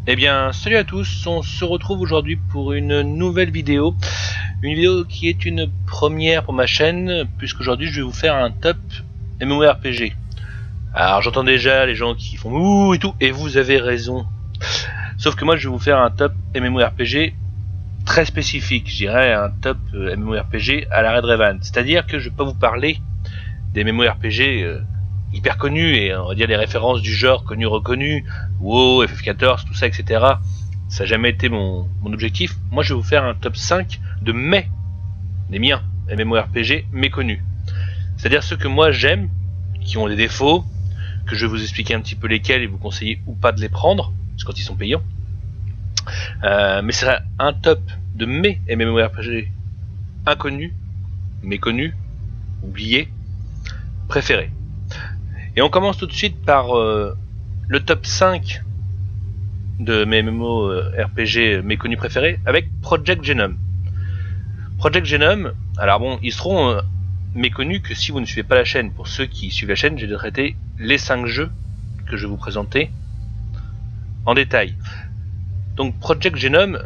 Eh bien, salut à tous, on se retrouve aujourd'hui pour une nouvelle vidéo. Une vidéo qui est une première pour ma chaîne, puisqu'aujourd'hui je vais vous faire un top MMORPG. Alors j'entends déjà les gens qui font ouh et tout, et vous avez raison. Sauf que moi je vais vous faire un top MMORPG très spécifique, je dirais un top MMORPG à la Red Raven. C'est-à-dire que je vais pas vous parler des MMORPG hyper connus et on va dire les références du genre connus reconnus, WoW, FF14, tout ça, etc. Ça n'a jamais été mon objectif. Moi je vais vous faire un top 5 de les miens MMORPG méconnus. C'est-à-dire ceux que moi j'aime, qui ont des défauts, que je vais vous expliquer un petit peu lesquels et vous conseiller ou pas de les prendre, parce que quand ils sont payants. Mais c'est un top de mes MMORPG inconnus, méconnus, oubliés, préférés. Et on commence tout de suite par le top 5 de mes MMORPG méconnus préférés avec Project Genome. Project Genome, alors bon, ils seront méconnus que si vous ne suivez pas la chaîne. Pour ceux qui suivent la chaîne, j'ai traité les 5 jeux que je vais vous présenter en détail. Donc Project Genome,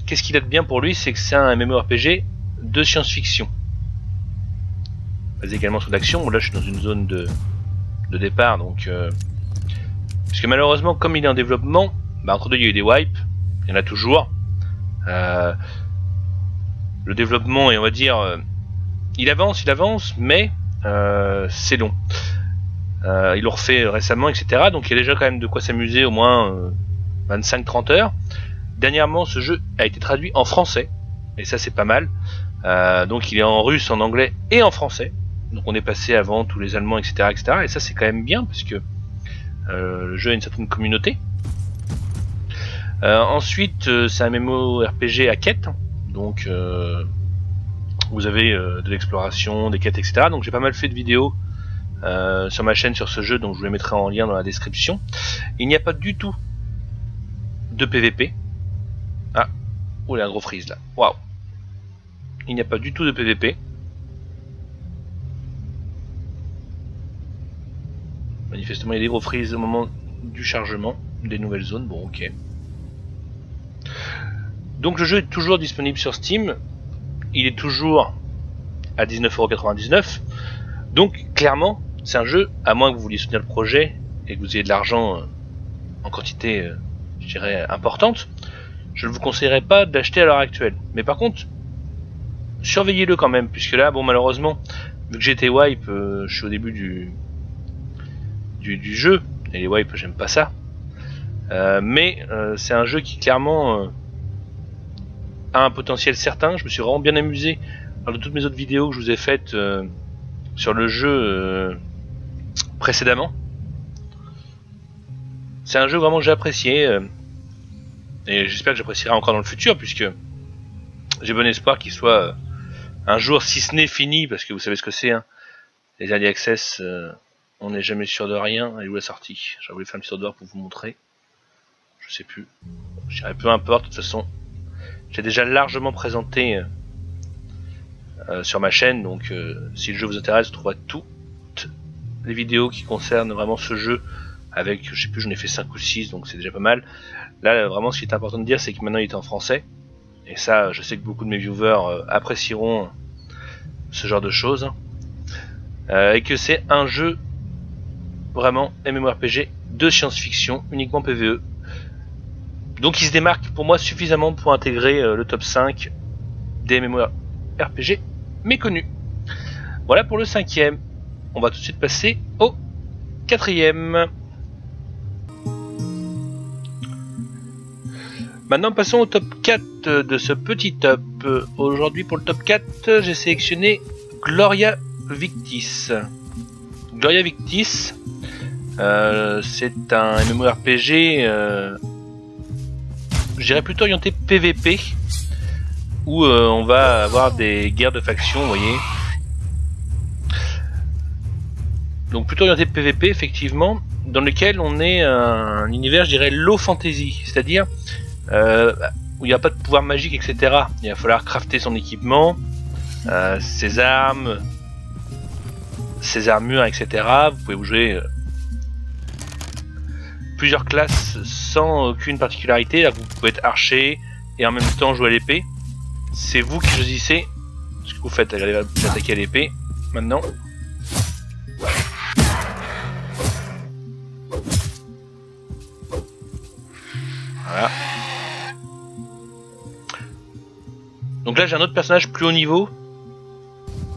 qu'est-ce qu'il a de bien pour lui? C'est que c'est un MMORPG de science-fiction, basé également sur d'action. Bon, là je suis dans une zone de départ, donc parce que malheureusement comme il est en développement, entre deux il y a eu des wipes, il y en a toujours. Le développement, et on va dire il avance, mais c'est long. Ils l'ont refait récemment, etc. Donc il y a déjà quand même de quoi s'amuser, au moins 25-30 heures. Dernièrement, ce jeu a été traduit en français, et ça c'est pas mal. Donc il est en russe, en anglais et en français. Donc on est passé avant tous les Allemands, etc., etc. Et ça c'est quand même bien, parce que le jeu a une certaine communauté. Ensuite, c'est un MMORPG à quête. Donc vous avez de l'exploration, des quêtes, etc. Donc j'ai pas mal fait de vidéos sur ma chaîne sur ce jeu, donc je vous les mettrai en lien dans la description. Il n'y a pas du tout de PVP. Ah, oh, il y a un gros freeze là. Waouh. Il n'y a pas du tout de PVP. Manifestement, il y a des gros freeze au moment du chargement des nouvelles zones. Bon, ok. Donc le jeu est toujours disponible sur Steam. Il est toujours à 19,99 €. Donc clairement, c'est un jeu, à moins que vous vouliez soutenir le projet et que vous ayez de l'argent en quantité, je dirais, importante, je ne vous conseillerais pas d'acheter à l'heure actuelle. Mais par contre, surveillez-le quand même, puisque là, bon, malheureusement, vu que j'ai été wipe, je suis au début du jeu, et les wipes, j'aime pas ça. Mais c'est un jeu qui clairement a un potentiel certain. Je me suis vraiment bien amusé lors de toutes mes autres vidéos que je vous ai faites sur le jeu précédemment. C'est un jeu vraiment que j'ai apprécié, et j'espère que j'apprécierai encore dans le futur, puisque j'ai bon espoir qu'il soit un jour, si ce n'est fini, parce que vous savez ce que c'est, hein, les early access, on n'est jamais sûr de rien. Elle est où la sortie? J'aurais voulu faire un petit tour dehors pour vous montrer. Je sais plus. Je dirais peu importe, de toute façon, j'ai déjà largement présenté sur ma chaîne, donc si le jeu vous intéresse, vous trouverez toutes les vidéos qui concernent vraiment ce jeu, avec, je sais plus, j'en ai fait 5 ou 6, donc c'est déjà pas mal. Là, vraiment, ce qui est important de dire, c'est que maintenant il est en français, et ça, je sais que beaucoup de mes viewers apprécieront ce genre de choses, et que c'est un jeu vraiment MMORPG de science-fiction, uniquement PvE. Donc il se démarque pour moi suffisamment pour intégrer le top 5 des MMORPG méconnus. Voilà pour le 5e. On va tout de suite passer au 4e. Maintenant passons au top 4 de ce petit top. Aujourd'hui pour le top 4, j'ai sélectionné Gloria Victis. Gloria Victis, c'est un MMORPG, je dirais plutôt orienté PVP, où on va avoir des guerres de factions, vous voyez. Donc plutôt orienté PVP, effectivement, dans lequel on est un univers, je dirais, low fantasy, c'est-à-dire où il n'y a pas de pouvoir magique, etc. Il va falloir crafter son équipement, ses armes, ses armures, etc. Vous pouvez jouer plusieurs classes sans aucune particularité. Là, vous pouvez être archer et en même temps jouer à l'épée. C'est vous qui choisissez ce que vous faites. Allez, vous attaquer à l'épée maintenant. Voilà. Donc là j'ai un autre personnage plus haut niveau.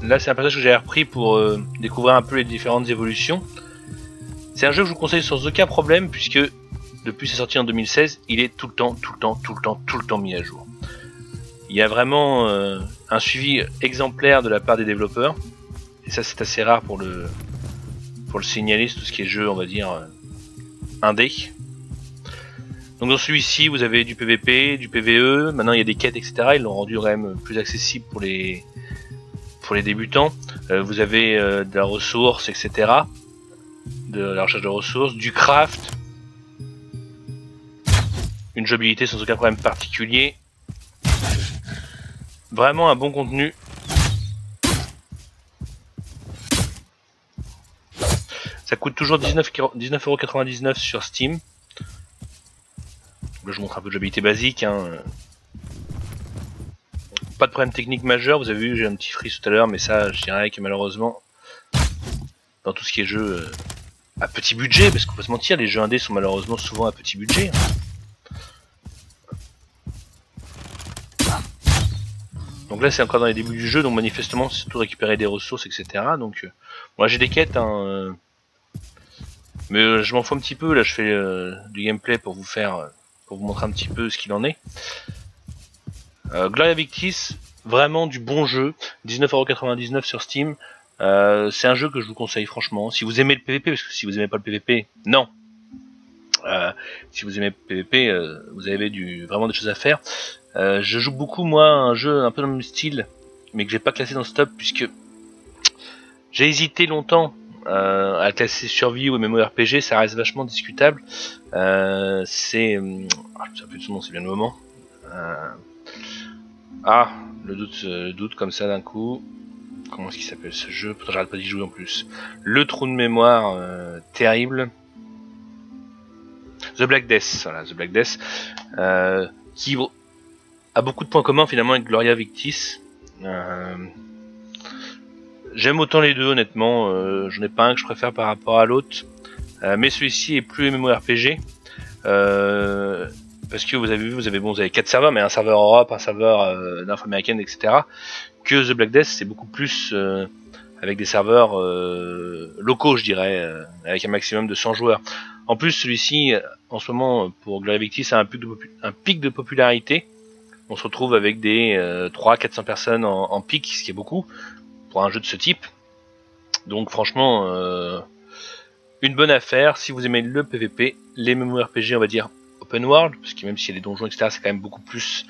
Là c'est un personnage que j'ai repris pour découvrir un peu les différentes évolutions. C'est un jeu que je vous conseille sans aucun problème puisque depuis sa sortie en 2016, il est tout le temps mis à jour. Il y a vraiment un suivi exemplaire de la part des développeurs. Et ça c'est assez rare pour le signaler, tout ce qui est jeu on va dire indé. Donc dans celui-ci vous avez du PVP, du PVE, maintenant il y a des quêtes etc. Ils l'ont rendu quand même plus accessible pour les débutants. Vous avez de la ressource etc. De la recherche de ressources, du craft, une jouabilité sans aucun problème particulier. Vraiment un bon contenu. Ça coûte toujours 19,99€ sur Steam. Là je vous montre un peu de jouabilité basique. Hein. Pas de problème technique majeur, vous avez vu j'ai un petit freeze tout à l'heure, mais ça je dirais que malheureusement dans tout ce qui est jeu à petit budget, parce qu'on peut se mentir, les jeux indés sont malheureusement souvent à petit budget. Donc là c'est encore dans les débuts du jeu, donc manifestement c'est surtout récupérer des ressources etc. Donc moi j'ai des quêtes hein, mais je m'en fous un petit peu, là je fais du gameplay pour vous montrer un petit peu ce qu'il en est. Gloria Victis, vraiment du bon jeu, 19,99€ sur Steam. C'est un jeu que je vous conseille franchement. Si vous aimez le PVP, parce que si vous aimez pas le PVP, non. Si vous aimez le PVP, vous avez vraiment des choses à faire. Je joue beaucoup moi à un jeu un peu dans le même style, mais que j'ai pas classé dans ce top puisque j'ai hésité longtemps à classer survie ou MMORPG, ça reste vachement discutable. C'est, je me souviens plus de son nom, c'est bien le moment. Le doute comme ça d'un coup. Comment est-ce qu'il s'appelle ce jeu? Pourtant j'arrête pas d'y jouer en plus. Le trou de mémoire terrible. The Black Death, voilà, The Black Death, qui a beaucoup de points communs finalement avec Gloria Victis. J'aime autant les deux honnêtement, j'en ai pas un que je préfère par rapport à l'autre, mais celui-ci est plus MMORPG. Parce que vous avez vu, vous avez 4 serveurs, mais un serveur Europe, un serveur nord-américaine, etc. Que The Black Death, c'est beaucoup plus avec des serveurs locaux, je dirais, avec un maximum de 100 joueurs. En plus, celui-ci, en ce moment, pour Gloria Victis, a un pic de popularité. On se retrouve avec des 300-400 personnes en pic, ce qui est beaucoup pour un jeu de ce type. Donc franchement, une bonne affaire si vous aimez le PVP, les MMORPG, on va dire open world, parce que même s'il y a des donjons, etc., c'est quand même beaucoup plus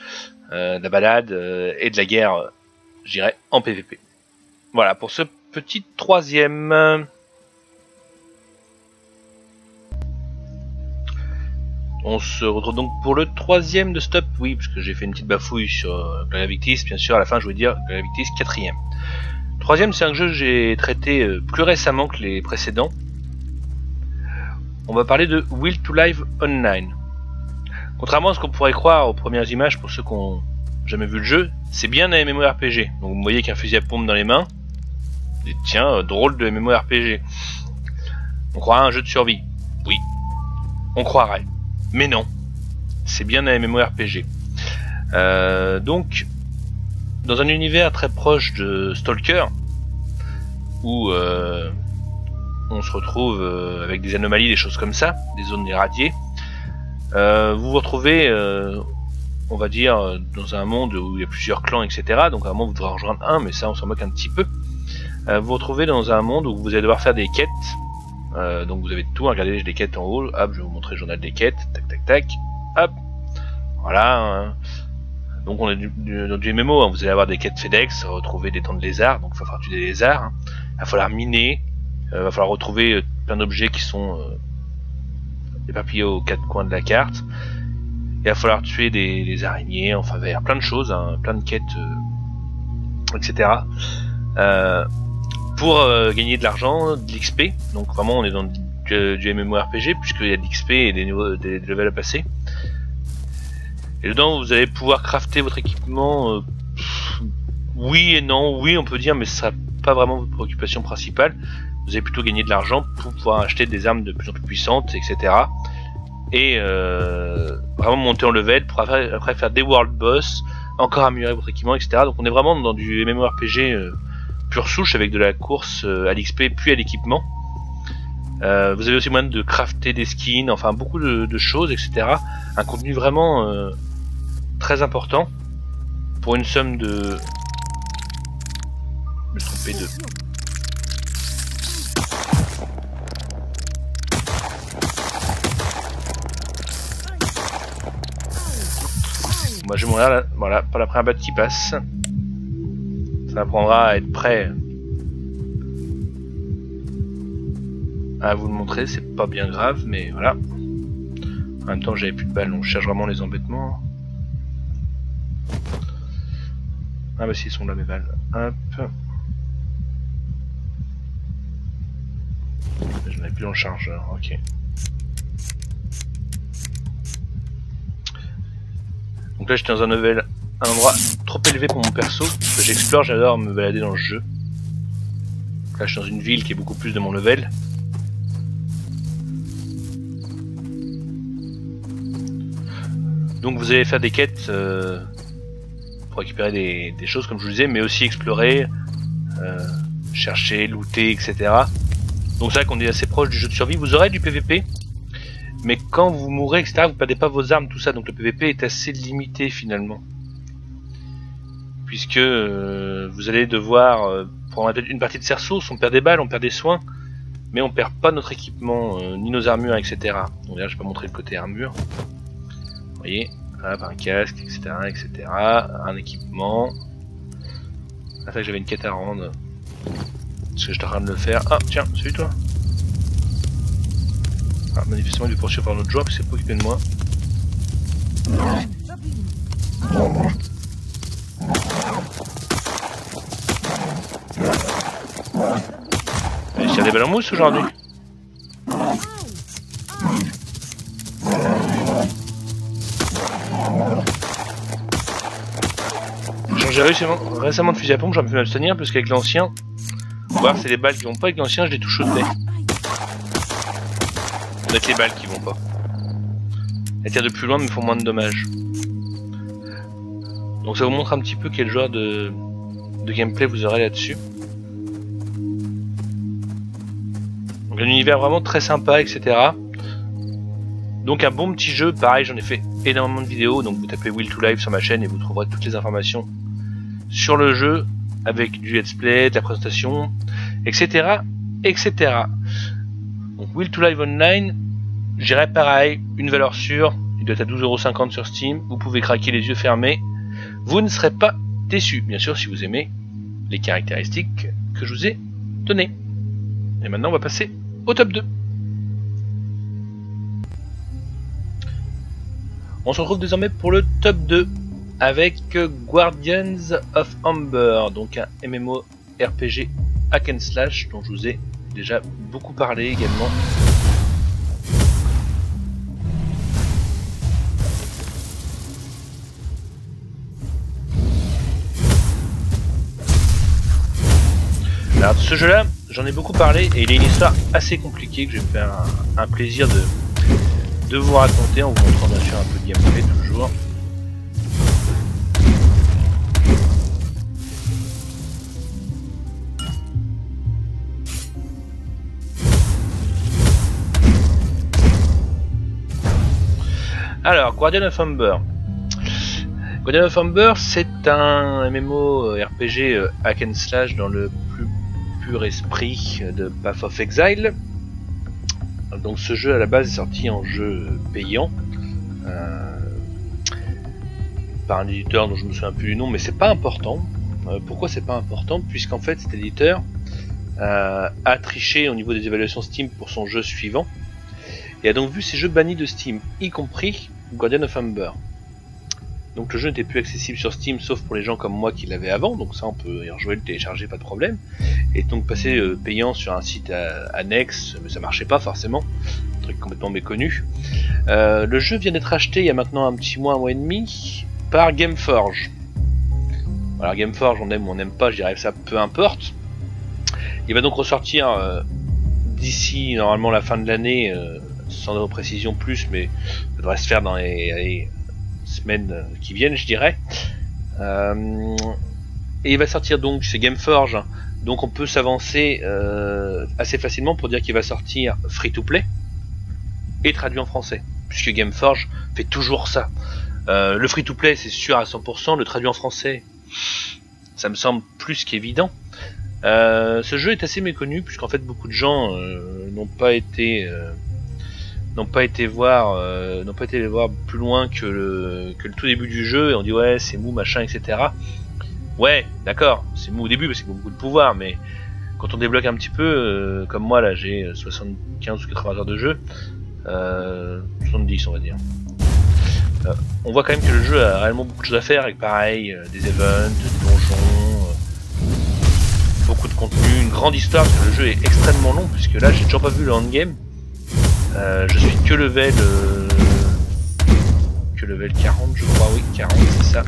de la balade et de la guerre, je dirais, en PVP. Voilà, pour ce petit troisième. On se retrouve donc pour le troisième de stop, oui, parce que j'ai fait une petite bafouille sur Gloria Victis, bien sûr, à la fin je voulais dire Gloria Victis quatrième. Troisième, c'est un jeu que j'ai traité plus récemment que les précédents. On va parler de Will to Live Online. Contrairement à ce qu'on pourrait croire aux premières images, pour ceux qui n'ont jamais vu le jeu, c'est bien un MMORPG. Donc vous voyez qu'un fusil à pompe dans les mains, et tiens, drôle de MMORPG. On croirait à un jeu de survie. Oui, on croirait. Mais non, c'est bien un MMORPG. Donc, dans un univers très proche de Stalker, où on se retrouve avec des anomalies, des choses comme ça, des zones irradiées, vous vous retrouvez, on va dire, dans un monde où il y a plusieurs clans, etc. Donc à un moment vous devrez en rejoindre un, mais ça on s'en moque un petit peu. Vous vous retrouvez dans un monde où vous allez devoir faire des quêtes. Donc vous avez tout, regardez les quêtes en haut, hop, je vais vous montrer le journal des quêtes, tac tac tac, hop, voilà. Hein. Donc on est dans du MMO, hein. Vous allez avoir des quêtes FedEx, retrouver des dents de lézard, donc il va falloir tuer des lézards, hein. Il va falloir miner, il va falloir retrouver plein d'objets qui sont éparpillés aux quatre coins de la carte. Il va falloir tuer des araignées, enfin vers plein de choses, hein, plein de quêtes, etc. Pour gagner de l'argent, de l'XP. Donc vraiment on est dans du du MMORPG, puisqu'il y a de l'XP et des levels à passer. Et dedans vous allez pouvoir crafter votre équipement, oui et non, oui on peut dire, mais ce sera pas vraiment votre préoccupation principale. Vous allez plutôt gagner de l'argent pour pouvoir acheter des armes de plus en plus puissantes, etc. Et vraiment monter en level pour après faire des world boss, encore améliorer votre équipement, etc. Donc on est vraiment dans du MMORPG pure souche, avec de la course à l'XP puis à l'équipement. Vous avez aussi moyen de crafter des skins, enfin beaucoup de choses, etc. Un contenu vraiment très important pour une somme de... Je me suis trompé de... Moi je vais mourir là, voilà, par la première batte qui passe. Ça apprendra à être prêt à vous le montrer, c'est pas bien grave, mais voilà. En même temps j'avais plus de balles, donc je cherche vraiment les embêtements. Ah bah si, ils sont là mes balles. Hop. J'en avais plus dans le chargeur, ok. Donc là j'étais dans un level, un endroit trop élevé pour mon perso, parce que j'explore, j'adore me balader dans le jeu. Là je suis dans une ville qui est beaucoup plus de mon level. Donc vous allez faire des quêtes pour récupérer des choses comme je vous disais, mais aussi explorer, chercher, looter, etc. Donc c'est vrai qu'on est assez proche du jeu de survie. Vous aurez du PVP, mais quand vous mourrez, etc., vous perdez pas vos armes, tout ça. Donc le PVP est assez limité finalement, puisque vous allez devoir prendre une partie de cerceau, on perd des balles, on perd des soins, mais on perd pas notre équipement, ni nos armures, etc. Donc là je vais pas montrer le côté armure. Vous voyez, hop, un casque, etc., etc., un équipement. Ah, ça que j'avais une quête à rendre. Parce que j'étais en train de le faire. Ah, tiens, salut toi. Ah, manifestement, il veut poursuivre par notre joueur, puis c'est pas occupé de moi. Il tire des balles en mousse aujourd'hui. J'ai réussi récemment de fusil à pompe, j'en ai pu m'abstenir parce qu'avec l'ancien, voir c'est les balles qui vont pas, avec l'ancien je les touche au nez. Peut-être les balles qui vont pas. Elles tirent de plus loin mais font moins de dommages. Donc ça vous montre un petit peu quel genre de gameplay vous aurez là-dessus. Donc un univers vraiment très sympa, etc. Donc un bon petit jeu, pareil j'en ai fait énormément de vidéos, donc vous tapez Will to Live sur ma chaîne et vous trouverez toutes les informations sur le jeu, avec du let's play, de la présentation, etc. etc. Donc Will to Live Online, j'irai pareil, une valeur sûre, il doit être à 12,50 € sur Steam, vous pouvez craquer les yeux fermés, vous ne serez pas déçus, bien sûr si vous aimez les caractéristiques que je vous ai données. Et maintenant on va passer au top 2. On se retrouve désormais pour le top 2 avec Guardians of Amber, donc un MMORPG hack and slash dont je vous ai déjà beaucoup parlé également. Alors ce jeu là, j'en ai beaucoup parlé et il a une histoire assez compliquée que je vais me faire un plaisir de vous raconter en vous montrant bien sûr un peu de gameplay toujours. Alors, Guardian of Amber. Guardian of Amber, c'est un MMORPG hack and slash dans le plus pur esprit de Path of Exile. Donc ce jeu à la base est sorti en jeu payant par un éditeur dont je me souviens plus du nom, mais c'est pas important. Pourquoi c'est pas important? Puisqu'en fait cet éditeur a triché au niveau des évaluations Steam pour son jeu suivant et a donc vu ses jeux bannis de Steam, y compris Guardian of Amber. Donc le jeu n'était plus accessible sur Steam sauf pour les gens comme moi qui l'avaient avant, donc ça on peut y rejouer, le télécharger, pas de problème. Et donc passer payant sur un site annexe, mais ça marchait pas forcément, un truc complètement méconnu. Le jeu vient d'être acheté il y a maintenant un petit mois et demi par Gameforge. Alors Gameforge, on aime ou on n'aime pas, je dirais ça peu importe. Il va donc ressortir d'ici normalement la fin de l'année, sans précision plus, mais ça devrait se faire dans les semaines qui viennent, je dirais. Et il va sortir donc chez Gameforge, donc on peut s'avancer assez facilement pour dire qu'il va sortir free to play et traduit en français, puisque Gameforge fait toujours ça. Le free to play c'est sûr à 100%, le traduit en français ça me semble plus qu'évident. Ce jeu est assez méconnu puisqu'en fait beaucoup de gens n'ont pas été voir plus loin que le tout début du jeu et on dit ouais c'est mou machin etc. Ouais d'accord, c'est mou au début parce qu'il y a beaucoup de pouvoir, mais quand on débloque un petit peu comme moi là j'ai 75 ou 80 heures de jeu, 70 on va dire, on voit quand même que le jeu a réellement beaucoup de choses à faire avec pareil des events, des donjons, beaucoup de contenu, une grande histoire parce que le jeu est extrêmement long puisque là j'ai toujours pas vu le endgame. Je suis que level 40 je crois, oui 40 c'est ça.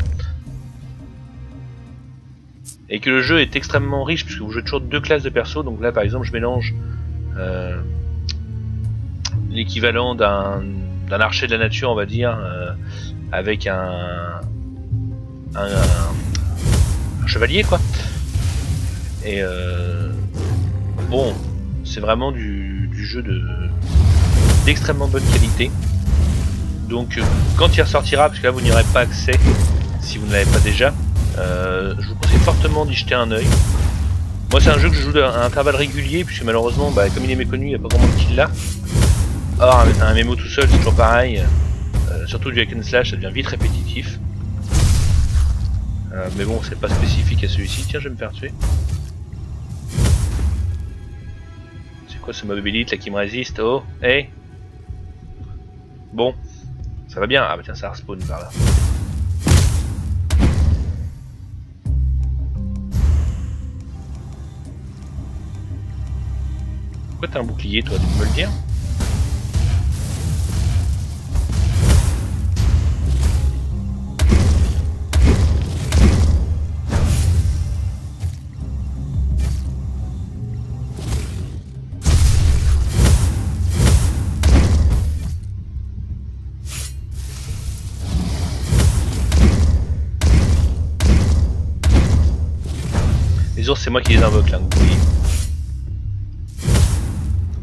Et que le jeu est extrêmement riche puisque vous jouez toujours deux classes de perso, donc là par exemple je mélange l'équivalent d'un archer de la nature on va dire avec un chevalier quoi. Et bon c'est vraiment du jeu d'extrêmement bonne qualité. Donc quand il ressortira, parce que là vous n'y aurez pas accès si vous ne l'avez pas déjà, je vous conseille fortement d'y jeter un oeil. Moi c'est un jeu que je joue à intervalles réguliers puisque malheureusement comme il est méconnu il n'y a pas grand monde qui l'a. Or un MMO tout seul c'est toujours pareil, surtout du hack and slash ça devient vite répétitif. Mais bon c'est pas spécifique à celui-ci. Tiens je vais me faire tuer. C'est quoi ce mob elite là qui me résiste? Oh hey. Bon ça va bien. Ah bah tiens ça respawn par là. Pourquoi t'as un bouclier toi, tu peux me le dire? Les ours c'est moi qui les invoque là, vous voyez.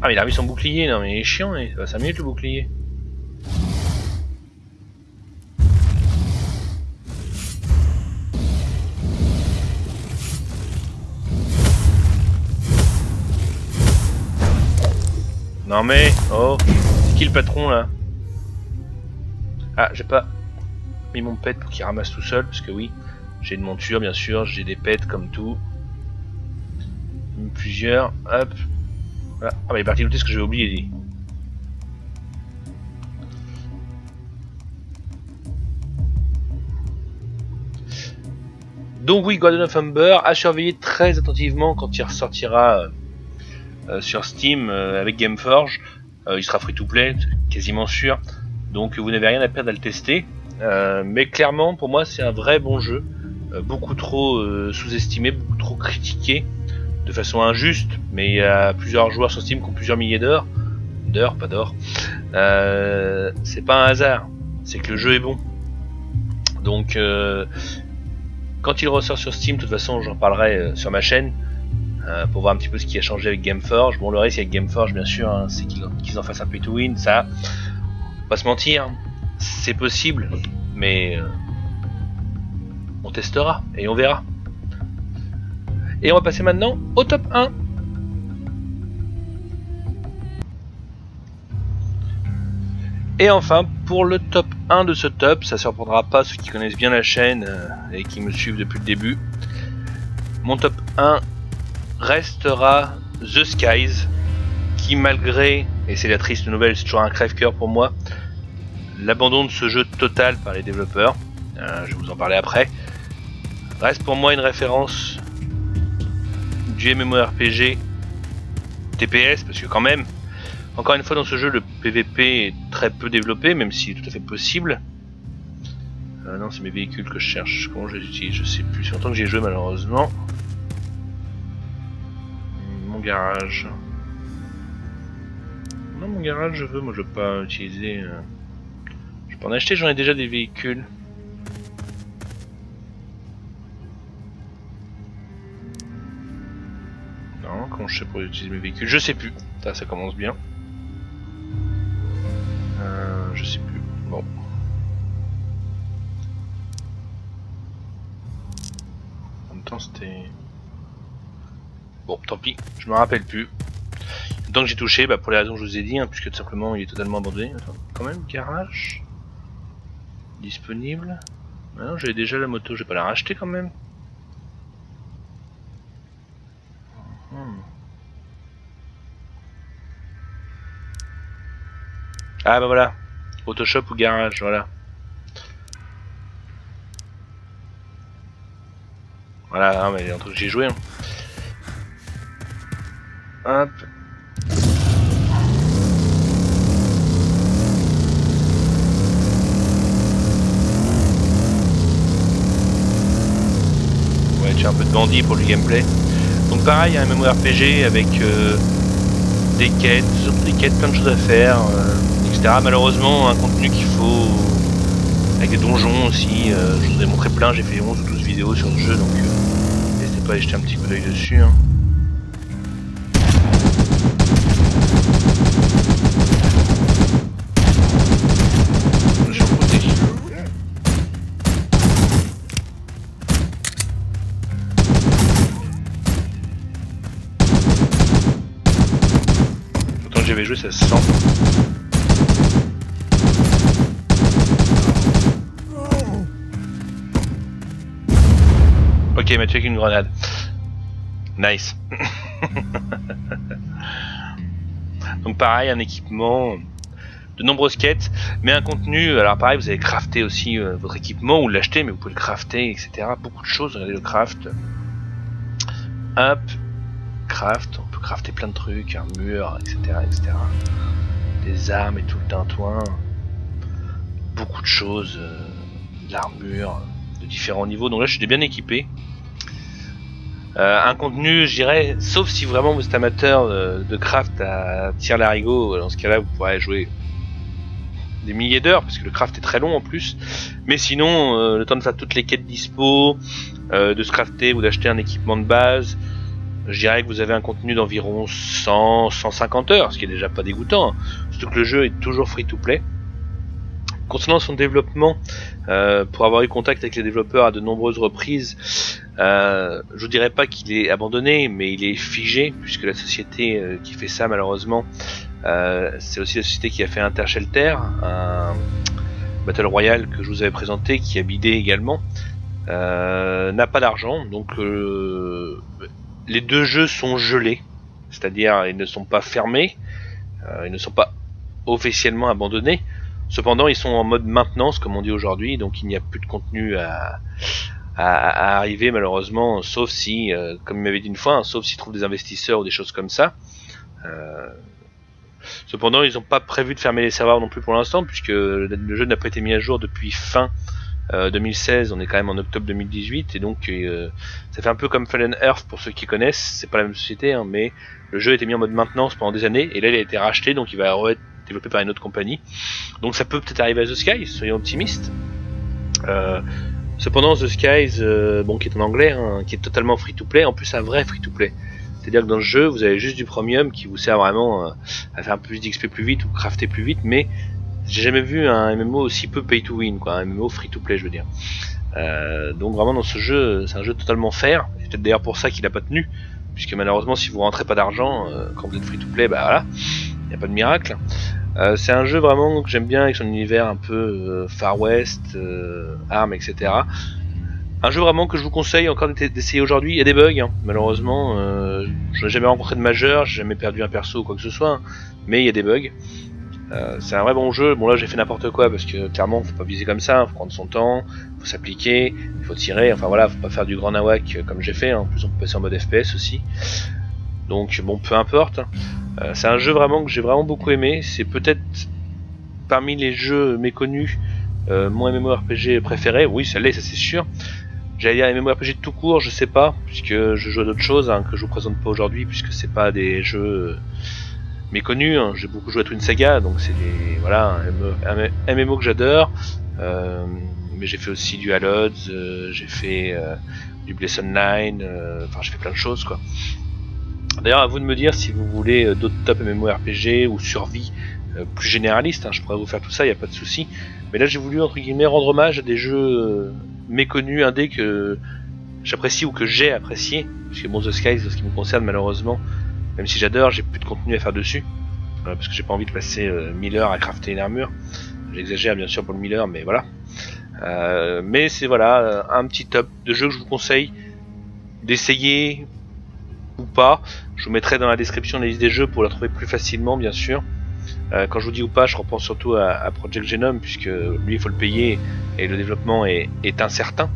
Ah mais il a remis son bouclier, non mais il est chiant, ça va 5 minutes le bouclier. Non mais, oh, c'est qui le patron là? Ah j'ai pas mis mon pet pour qu'il ramasse tout seul, parce que oui, j'ai une monture bien sûr, j'ai des pets comme tout. Plusieurs, hop. Voilà. Ah bah il est parti looter ce que j'avais oublié lui. Donc oui, Garden of Ember à surveiller très attentivement quand il ressortira sur Steam avec Gameforge. Il sera free to play, quasiment sûr. Donc vous n'avez rien à perdre à le tester. Mais clairement pour moi c'est un vrai bon jeu. Beaucoup trop sous-estimé, beaucoup trop critiqué. De façon injuste, mais il y a plusieurs joueurs sur Steam qui ont plusieurs milliers d'heures. D'heures, pas d'or. C'est pas un hasard, c'est que le jeu est bon. Donc quand il ressort sur Steam, de toute façon j'en parlerai sur ma chaîne pour voir un petit peu ce qui a changé avec Gameforge. Bon le reste avec Gameforge bien sûr, hein, c'est qu'ils en fassent un pay to win, ça, faut pas se mentir, c'est possible, mais on testera et on verra. Et on va passer maintenant au top 1. Et enfin, pour le top 1 de ce top, ça ne surprendra pas ceux qui connaissent bien la chaîne et qui me suivent depuis le début. Mon top 1 restera The Skies, qui malgré, et c'est la triste nouvelle, c'est toujours un crève-cœur pour moi, l'abandon de ce jeu total par les développeurs. Je vais vous en parler après. Reste pour moi une référence du MMORPG TPS, parce que quand même, encore une fois dans ce jeu, le PVP est très peu développé, même s'il est tout à fait possible. Non, c'est mes véhicules que je cherche. Comment je les utilise? Je sais plus. C'est longtemps que j'ai joué malheureusement. Mon garage. Non, mon garage, je veux. Moi, je veux pas utiliser. Je peux en acheter. J'en ai déjà des véhicules. Non, comment je sais pour utiliser mes véhicules? Je sais plus. Ça commence bien. Je sais plus. Bon. C'était... Bon, tant pis, je me rappelle plus. Donc j'ai touché, bah, pour les raisons que je vous ai dit, hein, puisque tout simplement il est totalement abandonné. Attends, quand même, garage disponible. Ah non, j'avais déjà la moto, je vais pas la racheter quand même. Ah bah voilà, Autoshop ou garage, voilà. Voilà, hein, mais entre que j'ai joué. Hein. Hop. Ouais, tu as un peu de bandit pour le gameplay. Donc pareil, un MMORPG avec des quêtes, surtout des quêtes, plein de choses à faire, etc. Malheureusement, un contenu qu'il faut... Avec des donjons aussi, je vous ai montré plein, j'ai fait 11 ou 12 vidéos sur ce jeu, donc n'hésitez pas à y jeter un petit coup d'œil dessus. Hein. Je vais côté. Pourtant j'avais joué, ça se sent. Ok, il m'a tué avec une grenade. Nice. Donc pareil, un équipement, de nombreuses quêtes, mais un contenu. Alors pareil, vous allez crafter aussi votre équipement ou l'acheter, mais vous pouvez le crafter, etc. Beaucoup de choses. Regardez le craft. Hop, craft. On peut crafter plein de trucs, armure, etc., etc. Des armes et tout le tintouin. Beaucoup de choses, de l'armure, de différents niveaux. Donc là, je suis bien équipé. Un contenu, je dirais, sauf si vraiment vous êtes amateur de craft à tir larigot, dans ce cas-là vous pourrez jouer des milliers d'heures, parce que le craft est très long en plus, mais sinon, le temps de faire toutes les quêtes dispo, de se crafter ou d'acheter un équipement de base, je dirais que vous avez un contenu d'environ 100-150 heures, ce qui est déjà pas dégoûtant, hein. Surtout que le jeu est toujours free to play. Concernant son développement, pour avoir eu contact avec les développeurs à de nombreuses reprises, je vous dirais pas qu'il est abandonné, mais il est figé, puisque la société qui fait ça malheureusement, c'est aussi la société qui a fait Intershelter, un Battle Royale que je vous avais présenté, qui a bidé également, n'a pas d'argent, donc les deux jeux sont gelés, c'est-à-dire ils ne sont pas fermés, ils ne sont pas officiellement abandonnés. Cependant, ils sont en mode maintenance, comme on dit aujourd'hui, donc il n'y a plus de contenu à arriver malheureusement, sauf si, comme il m'avait dit une fois, hein, sauf s'ils trouvent des investisseurs ou des choses comme ça. Cependant, ils n'ont pas prévu de fermer les serveurs non plus pour l'instant, puisque le jeu n'a pas été mis à jour depuis fin 2016, on est quand même en octobre 2018, et donc ça fait un peu comme Fallen Earth pour ceux qui connaissent, c'est pas la même société, hein, mais le jeu a été mis en mode maintenance pendant des années, et là il a été racheté, donc il va être développé par une autre compagnie. Donc ça peut peut-être arriver à The Skies, soyons optimistes. Cependant, The Skies, bon, qui est en anglais, hein, qui est totalement free to play, en plus un vrai free to play. C'est-à-dire que dans le jeu, vous avez juste du premium qui vous sert vraiment à faire un peu plus d'XP plus vite ou crafter plus vite, mais j'ai jamais vu un MMO aussi peu pay to win, quoi, un MMO free to play, je veux dire. Donc vraiment dans ce jeu, c'est un jeu totalement fair. C'est peut-être d'ailleurs pour ça qu'il a pas tenu, puisque malheureusement, si vous rentrez pas d'argent quand vous êtes free to play, bah voilà, il n'y a pas de miracle. C'est un jeu vraiment que j'aime bien avec son univers un peu Far West, armes, etc. Un jeu vraiment que je vous conseille encore d'essayer aujourd'hui. Il y a des bugs, hein. Malheureusement, je n'ai jamais rencontré de majeur, j'ai jamais perdu un perso ou quoi que ce soit, hein. Mais il y a des bugs. C'est un vrai bon jeu. Bon là j'ai fait n'importe quoi parce que clairement faut pas viser comme ça, faut prendre son temps, faut s'appliquer, il faut tirer, enfin voilà, faut pas faire du grand nawak comme j'ai fait, en plus on peut passer en mode FPS aussi. Donc bon, peu importe. C'est un jeu vraiment que j'ai vraiment beaucoup aimé, c'est peut-être parmi les jeux méconnus mon MMORPG préféré, oui ça l'est, ça c'est sûr. J'allais dire MMORPG tout court, je sais pas, puisque je joue à d'autres choses que je vous présente pas aujourd'hui, puisque c'est pas des jeux méconnus. J'ai beaucoup joué à Twin Saga, donc c'est voilà, un MMO que j'adore. Mais j'ai fait aussi du Halods, j'ai fait du Blaze Online, enfin j'ai fait plein de choses quoi. D'ailleurs à vous de me dire si vous voulez d'autres top MMORPG ou survie plus généralistes, je pourrais vous faire tout ça, y a pas de souci. Mais là j'ai voulu entre guillemets rendre hommage à des jeux méconnus, indés que j'apprécie ou que j'ai apprécié, puisque bon The Skies, ce qui me concerne malheureusement, même si j'adore, j'ai plus de contenu à faire dessus, parce que j'ai pas envie de passer 1000 heures à crafter une armure. J'exagère bien sûr pour le 1000 heures, mais voilà. Mais c'est voilà un petit top de jeux que je vous conseille d'essayer ou pas. Je vous mettrai dans la description la liste des jeux pour la trouver plus facilement bien sûr. Quand je vous dis ou pas, je repense surtout à Project Genome, puisque lui il faut le payer et le développement est incertain.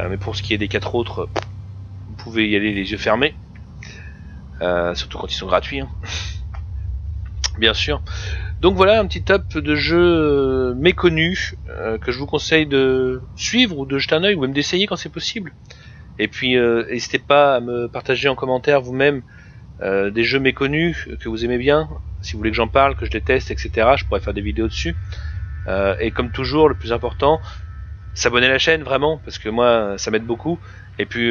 Mais pour ce qui est des 4 autres, vous pouvez y aller les yeux fermés. Surtout quand ils sont gratuits, bien sûr. Donc voilà un petit top de jeux méconnus que je vous conseille de suivre ou de jeter un oeil ou même d'essayer quand c'est possible. Et puis n'hésitez pas à me partager en commentaire vous-même des jeux méconnus que vous aimez bien, si vous voulez que j'en parle, que je les teste, etc. Je pourrais faire des vidéos dessus. Et comme toujours, le plus important, s'abonner à la chaîne vraiment, parce que moi ça m'aide beaucoup. Et puis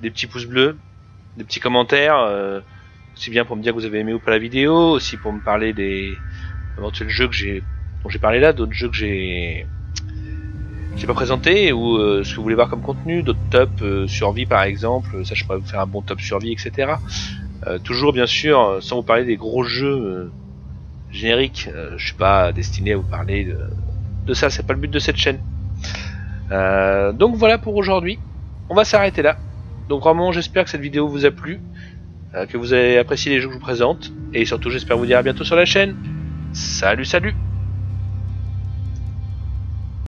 des petits pouces bleus, des petits commentaires, aussi bien pour me dire que vous avez aimé ou pas la vidéo, aussi pour me parler des éventuels jeux dont j'ai parlé là, d'autres jeux que j'ai pas présenté, ou ce que vous voulez voir comme contenu, d'autres tops survie par exemple, ça je pourrais vous faire un bon top survie, etc. Toujours bien sûr, sans vous parler des gros jeux génériques, je suis pas destiné à vous parler de ça, c'est pas le but de cette chaîne. Donc voilà pour aujourd'hui, on va s'arrêter là. Donc vraiment j'espère que cette vidéo vous a plu, que vous avez apprécié les jeux que je vous présente, et surtout j'espère vous dire à bientôt sur la chaîne. Salut salut.